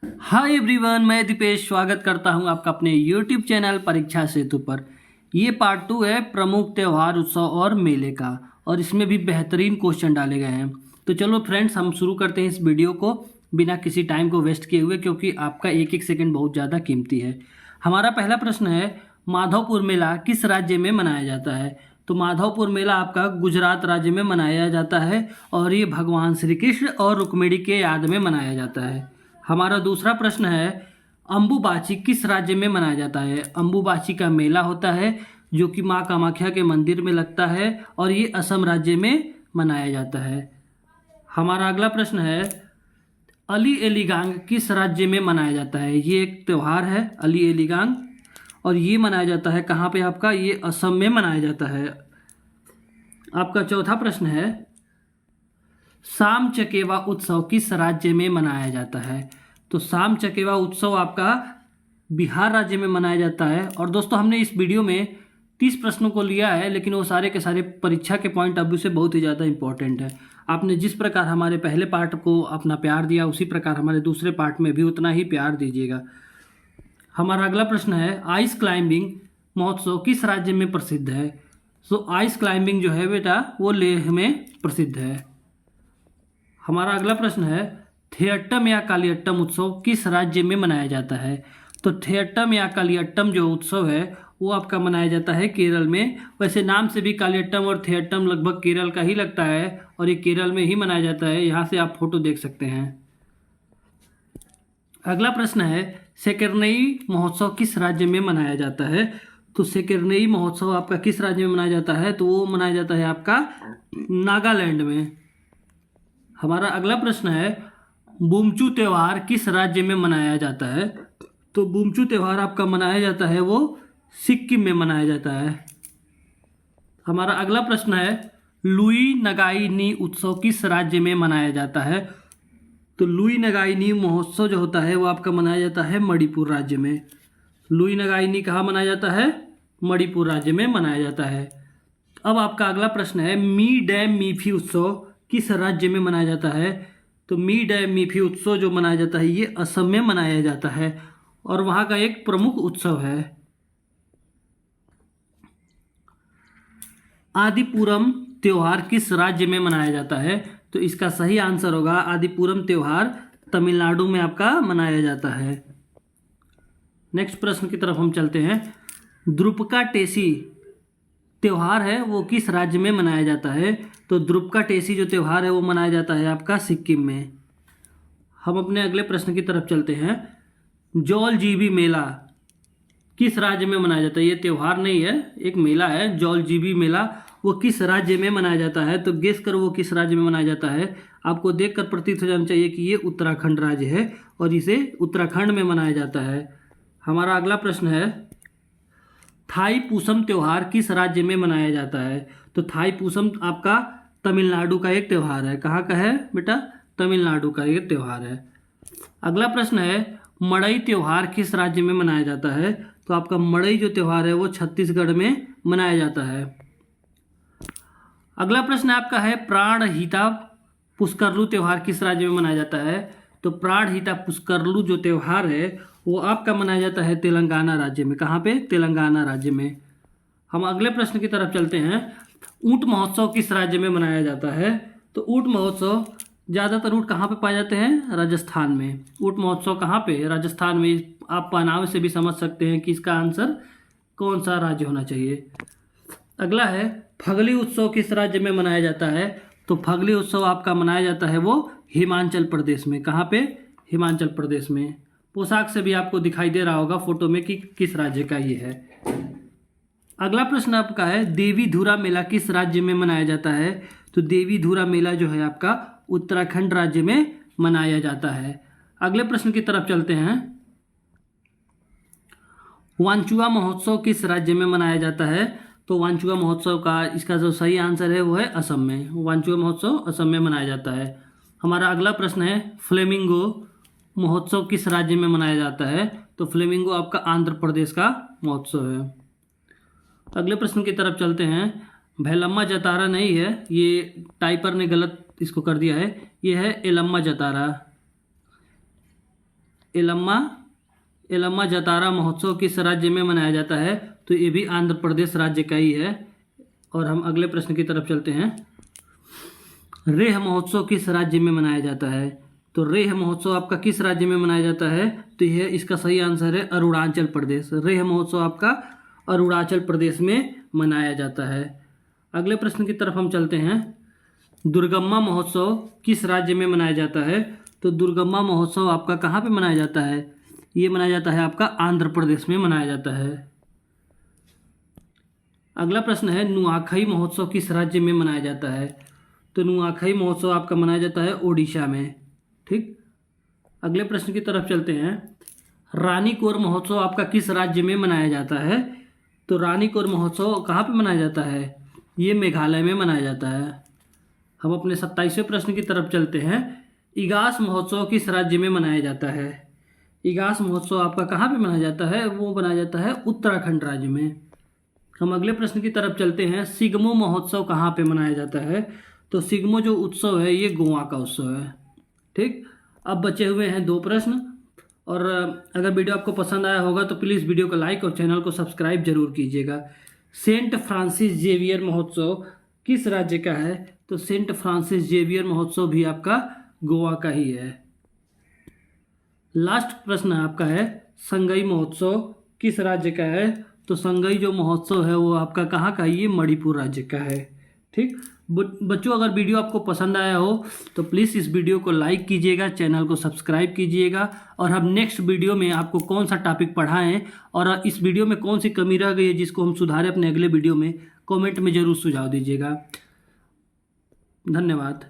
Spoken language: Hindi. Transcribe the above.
हाय एवरीवन, मैं दीपेश स्वागत करता हूं आपका अपने यूट्यूब चैनल परीक्षा सेतु पर। ये पार्ट 2 है प्रमुख त्यौहार उत्सव और मेले का, और इसमें भी बेहतरीन क्वेश्चन डाले गए हैं। तो चलो फ्रेंड्स, हम शुरू करते हैं इस वीडियो को बिना किसी टाइम को वेस्ट किए हुए, क्योंकि आपका एक एक सेकंड बहुत ज़्यादा कीमती है। हमारा पहला प्रश्न है, माधवपुर मेला किस राज्य में मनाया जाता है? तो माधवपुर मेला आपका गुजरात राज्य में मनाया जाता है, और ये भगवान श्री कृष्ण और रुक्मिणी के याद में मनाया जाता है। हमारा दूसरा प्रश्न है, अम्बुबाची किस राज्य में मनाया जाता है? अम्बुबाची का मेला होता है जो कि माँ कामाख्या के मंदिर में लगता है, और ये असम राज्य में मनाया जाता है। हमारा अगला प्रश्न है, अली एलिगांग किस राज्य में मनाया जाता है? ये एक त्यौहार है अली एलिगांग, और ये मनाया जाता है कहाँ पे? आपका ये असम में मनाया जाता है। आपका चौथा प्रश्न है, साम चकेवा उत्सव किस राज्य में मनाया जाता है? तो साम चकेवा उत्सव आपका बिहार राज्य में मनाया जाता है। और दोस्तों, हमने इस वीडियो में 30 प्रश्नों को लिया है, लेकिन वो सारे के सारे परीक्षा के पॉइंट ऑफ व्यू से बहुत ही ज़्यादा इंपॉर्टेंट है। आपने जिस प्रकार हमारे पहले पार्ट को अपना प्यार दिया, उसी प्रकार हमारे दूसरे पार्ट में भी उतना ही प्यार दीजिएगा। हमारा अगला प्रश्न है, आइस क्लाइंबिंग महोत्सव किस राज्य में प्रसिद्ध है? तो आइस क्लाइंबिंग जो है बेटा, वो लेह में प्रसिद्ध है। हमारा अगला प्रश्न है, थियट्टम या कालियट्टम उत्सव किस राज्य में मनाया जाता है? तो थियट्टम या कालियट्टम जो उत्सव है वो आपका मनाया जाता है केरल में। वैसे नाम से भी कालियट्टम और थियट्टम लगभग केरल का ही लगता है, और ये केरल में ही मनाया जाता है। यहाँ से आप फोटो देख सकते हैं। अगला प्रश्न है, सेकेरनई महोत्सव किस राज्य में मनाया जाता है? तो सेकेरनई महोत्सव आपका किस राज्य में मनाया जाता है? तो वो मनाया जाता है आपका नागालैंड में। हमारा अगला प्रश्न है, बुमचू त्यौहार किस राज्य में मनाया जाता है? तो बुमचू त्यौहार आपका मनाया जाता है वो सिक्किम में मनाया जाता है। हमारा अगला प्रश्न है, लुई नगाई नी उत्सव किस राज्य में मनाया जाता है? तो लुई नगाई नी महोत्सव जो होता है वो आपका मनाया जाता है मणिपुर राज्य में। लुई नगाई नी कहाँ मनाया जाता है? मणिपुर राज्य में मनाया जाता है। अब आपका अगला प्रश्न है, मी डैम मीफी उत्सव किस राज्य में मनाया जाता है? तो मी डैम मीफी उत्सव जो मनाया जाता है ये असम में मनाया जाता है, और वहाँ का एक प्रमुख उत्सव है। आदिपुरम त्योहार किस राज्य में मनाया जाता है? तो इसका सही आंसर होगा, आदिपुरम त्योहार तमिलनाडु में आपका मनाया जाता है। नेक्स्ट प्रश्न की तरफ हम चलते हैं, द्रुपका टेसी त्योहार है वो किस राज्य में मनाया जाता है? तो द्रुपका टेसी जो त्यौहार है वो मनाया जाता है आपका सिक्किम में। हम अपने अगले प्रश्न की तरफ चलते हैं, जौलजीबी मेला किस राज्य में मनाया जाता है? ये त्यौहार नहीं है, एक मेला है जौलजीबी मेला। वो किस राज्य में मनाया जाता है? तो गेस करो वो किस राज्य में मनाया जाता है। आपको देखकर प्रतीत हो जाना चाहिए कि ये उत्तराखंड राज्य है, और इसे उत्तराखंड में मनाया जाता है। हमारा अगला प्रश्न है, थाई पूसम त्यौहार किस राज्य में मनाया जाता है? तो थाई पूसम आपका तमिलनाडु का एक त्यौहार है। कहाँ का है बेटा? तमिलनाडु का एक त्यौहार है। अगला प्रश्न है, मड़ई त्यौहार किस राज्य में मनाया जाता है? तो आपका मड़ई जो त्यौहार है वो छत्तीसगढ़ में मनाया जाता है। अगला प्रश्न आपका है, प्राणहिता पुष्करलू त्यौहार किस राज्य में मनाया जाता है? तो प्राणहिता पुष्करलू जो त्यौहार है वो आपका मनाया जाता है तेलंगाना राज्य में। कहाँ पे? तेलंगाना राज्य में। हम अगले प्रश्न की तरफ चलते हैं, ऊंट महोत्सव किस राज्य में मनाया जाता है? तो ऊंट महोत्सव, ज़्यादातर ऊंट कहाँ पे पाए जाते हैं? राजस्थान में। ऊंट महोत्सव कहाँ पे? राजस्थान में। आप पहनावे से भी समझ सकते हैं कि इसका आंसर कौन सा राज्य होना चाहिए। अगला है, फगली उत्सव किस राज्य में मनाया जाता है? तो फगली उत्सव आपका मनाया जाता है वो हिमाचल प्रदेश में। कहाँ पे? हिमाचल प्रदेश में। पोशाक से भी आपको दिखाई दे रहा होगा फोटो में कि किस राज्य का ये है। अगला प्रश्न आपका है, देवी धुरा मेला किस राज्य में मनाया जाता है? तो देवी धुरा मेला जो है आपका उत्तराखंड राज्य में मनाया जाता है। अगले प्रश्न की तरफ चलते हैं, वांचुआ महोत्सव किस राज्य में मनाया जाता है? तो वांचुआ महोत्सव का इसका जो सही आंसर है वो है असम में। वांचुआ महोत्सव असम में मनाया जाता है। हमारा अगला प्रश्न है, फ्लेमिंगो महोत्सव किस राज्य में मनाया जाता है? तो फ्लेमिंगो आपका आंध्र प्रदेश का महोत्सव है। अगले प्रश्न की तरफ चलते हैं, भैलम्मा जतारा नहीं है, ये टाइपर ने गलत इसको कर दिया है, ये है एलम्मा जतारा। एलम्मा जतारा महोत्सव किस राज्य में मनाया जाता है? तो ये भी आंध्र प्रदेश राज्य का ही है। और हम अगले प्रश्न की तरफ चलते हैं। रेह महोत्सव किस राज्य में मनाया जाता है? तो रेह महोत्सव आपका किस राज्य में मनाया जाता है? तो यह इसका सही आंसर है अरुणाचल प्रदेश। रेह महोत्सव आपका अरुणाचल प्रदेश में मनाया जाता है। अगले प्रश्न की तरफ हम चलते हैं। दुर्गम्मा महोत्सव किस राज्य में मनाया जाता है? तो दुर्गम्मा महोत्सव आपका कहाँ पे मनाया जाता है? ये मनाया जाता है आपका आंध्र प्रदेश में मनाया जाता है। अगला प्रश्न है नुआखाई महोत्सव किस राज्य में मनाया जाता है? तो नुआखाई महोत्सव आपका मनाया जाता है ओडिशा में। ठीक, अगले प्रश्न की तरफ चलते हैं। रानीकोर महोत्सव आपका किस राज्य में मनाया जाता है? तो रानीकोर महोत्सव कहाँ पे मनाया जाता है? ये मेघालय में मनाया जाता है। हम अपने 27वें प्रश्न की तरफ चलते हैं। इगास महोत्सव किस राज्य में मनाया जाता है? इगास महोत्सव आपका कहाँ पे मनाया जाता है? वो मनाया जाता है उत्तराखंड राज्य में। हम अगले प्रश्न की तरफ चलते हैं। सिग्मो महोत्सव कहाँ पे मनाया जाता है? तो सिग्मो जो उत्सव है ये गोवा का उत्सव है। ठीक, अब बचे हुए हैं 2 प्रश्न। और अगर वीडियो आपको पसंद आया होगा तो प्लीज़ वीडियो को लाइक और चैनल को सब्सक्राइब जरूर कीजिएगा। सेंट फ्रांसिस जेवियर महोत्सव किस राज्य का है? तो सेंट फ्रांसिस जेवियर महोत्सव भी आपका गोवा का ही है। लास्ट प्रश्न आपका है संगई महोत्सव किस राज्य का है? तो संगई जो महोत्सव है वो आपका कहाँ का है? ये मणिपुर राज्य का है। ठीक बच्चों, अगर वीडियो आपको पसंद आया हो तो प्लीज़ इस वीडियो को लाइक कीजिएगा, चैनल को सब्सक्राइब कीजिएगा। और हम नेक्स्ट वीडियो में आपको कौन सा टॉपिक पढ़ाएं और इस वीडियो में कौन सी कमी रह गई है जिसको हम सुधारें अपने अगले वीडियो में, कमेंट में ज़रूर सुझाव दीजिएगा। धन्यवाद।